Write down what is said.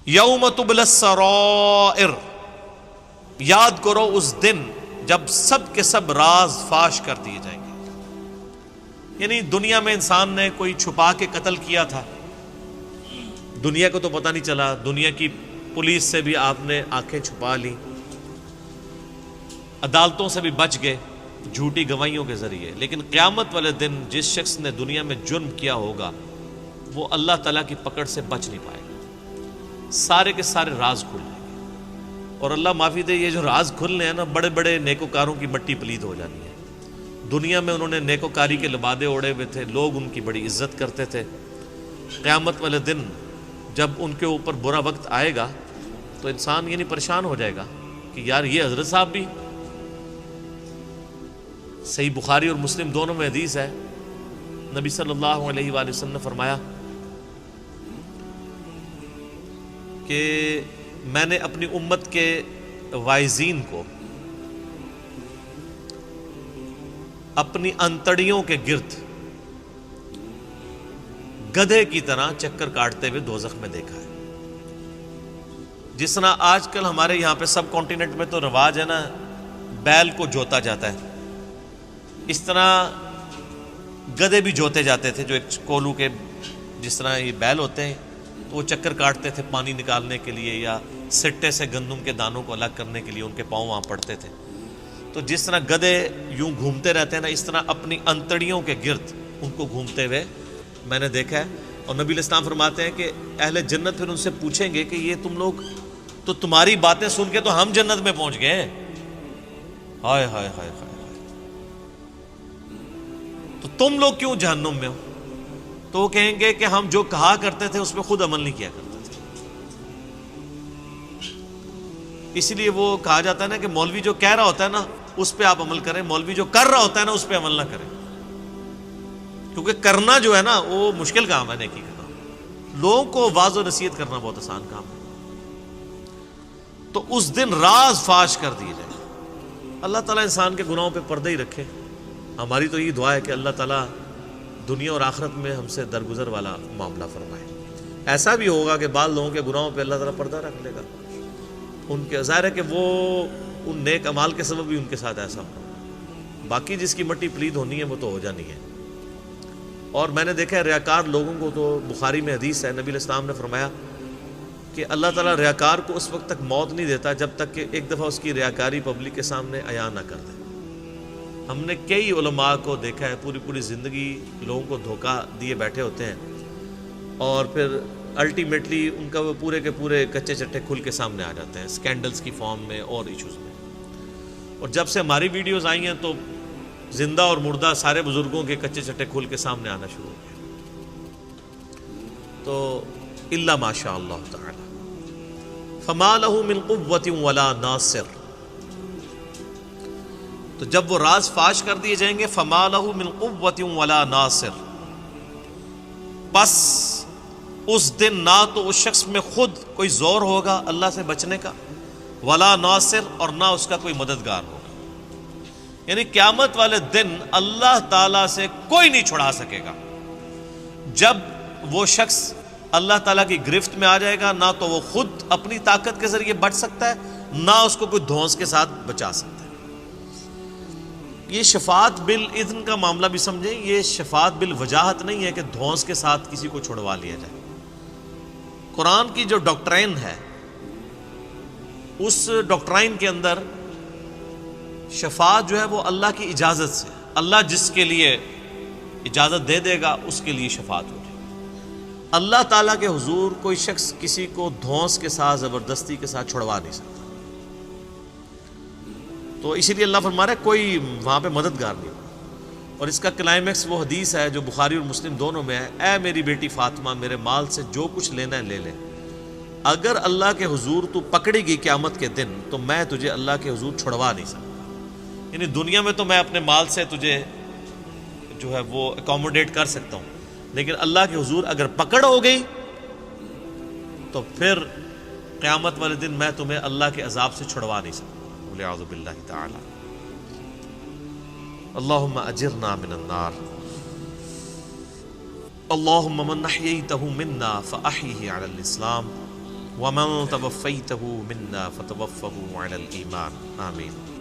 یوم تبلی السرائر، یاد کرو اس دن جب سب کے سب راز فاش کر دیے جائیں گے۔ یعنی دنیا میں انسان نے کوئی چھپا کے قتل کیا تھا، دنیا کو تو پتہ نہیں چلا، دنیا کی پولیس سے بھی آپ نے آنکھیں چھپا لی، عدالتوں سے بھی بچ گئے جھوٹی گواہیوں کے ذریعے، لیکن قیامت والے دن جس شخص نے دنیا میں جرم کیا ہوگا وہ اللہ تعالیٰ کی پکڑ سے بچ نہیں پائے گا، سارے کے سارے راز کھل جائیں گے۔ اور اللہ معافی دے، یہ جو راز کھلنے ہیں نا، بڑے بڑے نیکوکاروں کی مٹی پلید ہو جانی ہے۔ دنیا میں انہوں نے نیکوکاری کے لبادے اوڑے ہوئے تھے، لوگ ان کی بڑی عزت کرتے تھے، قیامت والے دن جب ان کے اوپر برا وقت آئے گا تو انسان یعنی پریشان ہو جائے گا کہ یار یہ حضرت صاحب بھی۔ صحیح بخاری اور مسلم دونوں میں حدیث ہے، نبی صلی اللہ علیہ وآلہ وسلم نے فرمایا کہ میں نے اپنی امت کے وائزین کو اپنی انتڑیوں کے گرد گدھے کی طرح چکر کاٹتے ہوئے دوزخ میں دیکھا ہے۔ جس طرح آج کل ہمارے یہاں پہ سب کانٹیننٹ میں تو رواج ہے نا، بیل کو جوتا جاتا ہے، اس طرح گدھے بھی جوتے جاتے تھے، جو ایک کولو کے جس طرح یہ بیل ہوتے ہیں تو وہ چکر کاٹتے تھے پانی نکالنے کے لیے، یا سٹے سے گندم کے دانوں کو الگ کرنے کے لیے ان کے پاؤں وہاں پڑتے تھے۔ تو جس طرح گدھے یوں گھومتے رہتے ہیں نا، اس طرح اپنی انتڑیوں کے گرد ان کو گھومتے ہوئے میں نے دیکھا ہے۔ اور نبی علیہ السلام فرماتے ہیں کہ اہل جنت پھر ان سے پوچھیں گے کہ یہ تم لوگ تو تمہاری باتیں سن کے تو ہم جنت میں پہنچ گئے ہیں، ہائے ہائے ہائے ہائے، تو تم لوگ کیوں جہنم میں ہو؟ تو وہ کہیں گے کہ ہم جو کہا کرتے تھے اس پہ خود عمل نہیں کیا کرتے تھے۔ اس لیے وہ کہا جاتا ہے نا کہ مولوی جو کہہ رہا ہوتا ہے نا اس پہ آپ عمل کریں، مولوی جو کر رہا ہوتا ہے نا اس پہ عمل نہ کریں، کیونکہ کرنا جو ہے نا وہ مشکل کام ہے، نیکی کا کام، لوگوں کو واعظ و نصیحت کرنا بہت آسان کام ہے۔ تو اس دن راز فاش کر دیے جائیں۔ اللہ تعالیٰ انسان کے گناہوں پہ پردہ ہی رکھے۔ ہماری تو یہ دعا ہے کہ اللہ تعالیٰ دنیا اور آخرت میں ہم سے درگزر والا معاملہ فرمائے۔ ایسا بھی ہوگا کہ بعض لوگوں کے گناہوں پہ اللہ تعالیٰ پردہ رکھ لے گا، ان کے ظاہر ہے کہ وہ ان نیک اعمال کے سبب بھی ان کے ساتھ ایسا ہو، باقی جس کی مٹی پلید ہونی ہے وہ تو ہو جانی ہے۔ اور میں نے دیکھا ہے ریاکار لوگوں کو، تو بخاری میں حدیث ہے، نبی علیہ السلام نے فرمایا کہ اللہ تعالیٰ ریاکار کو اس وقت تک موت نہیں دیتا جب تک کہ ایک دفعہ اس کی ریاکاری پبلک کے سامنے عیاں نہ کر دے۔ ہم نے کئی علماء کو دیکھا ہے پوری زندگی لوگوں کو دھوکہ دیے بیٹھے ہوتے ہیں، اور پھر الٹیمیٹلی ان کا وہ پورے کے پورے کچے چٹے کھل کے سامنے آ جاتے ہیں، سکینڈلز کی فارم میں اور ایشوز میں۔ اور جب سے ہماری ویڈیوز آئی ہیں تو زندہ اور مردہ سارے بزرگوں کے کچے چٹے کھل کے سامنے آنا شروع ہو گئے۔ تو الا ماشاء اللہ تعالی فما لہ من قوۃ ولا ناصر، تو جب وہ راز فاش کر دیے جائیں گے، فما لہ من قوۃ ولا ناصر، بس اس دن نہ تو اس شخص میں خود کوئی زور ہوگا اللہ سے بچنے کا، ولا ناصر، اور نہ اس کا کوئی مددگار ہوگا۔ یعنی قیامت والے دن اللہ تعالیٰ سے کوئی نہیں چھڑا سکے گا۔ جب وہ شخص اللہ تعالیٰ کی گرفت میں آ جائے گا، نہ تو وہ خود اپنی طاقت کے ذریعے بچ سکتا ہے، نہ اس کو کوئی دھونس کے ساتھ بچا سکتا ہے۔ یہ شفاعت بالاذن کا معاملہ بھی سمجھیں، یہ شفاعت بالوجاہت نہیں ہے کہ دھونس کے ساتھ کسی کو چھڑوا لیا جائے۔ قرآن کی جو ڈاکٹرائن ہے، اس ڈاکٹرائن کے اندر شفاعت جو ہے وہ اللہ کی اجازت سے، اللہ جس کے لیے اجازت دے دے گا اس کے لیے شفاعت ہو جائے۔ اللہ تعالیٰ کے حضور کوئی شخص کسی کو دھونس کے ساتھ، زبردستی کے ساتھ چھڑوا نہیں سکتا۔ تو اسی لیے اللہ فرما رہا ہے کوئی وہاں پہ مددگار نہیں۔ اور اس کا کلائمیکس وہ حدیث ہے جو بخاری اور مسلم دونوں میں ہے، اے میری بیٹی فاطمہ، میرے مال سے جو کچھ لینا ہے لے لے، اگر اللہ کے حضور تو پکڑی گئی قیامت کے دن تو میں تجھے اللہ کے حضور چھڑوا نہیں سکتا۔ یعنی دنیا میں تو میں اپنے مال سے تجھے جو ہے وہ اکوموڈیٹ کر سکتا ہوں، لیکن اللہ کے حضور اگر پکڑ ہو گئی تو پھر قیامت والے دن میں تمہیں اللہ کے عذاب سے چھڑوا نہیں سکتا۔ والعیاذ باللہ تعالی۔ اللہم اجرنا من النار، اللہم من احییتہ منا فاحیہ علی الاسلام، وَمَن تَوَفَّيْتَهُ مِنَّا فَتَوَفَّهُ عَلَى الْإِيمَانِ آمین.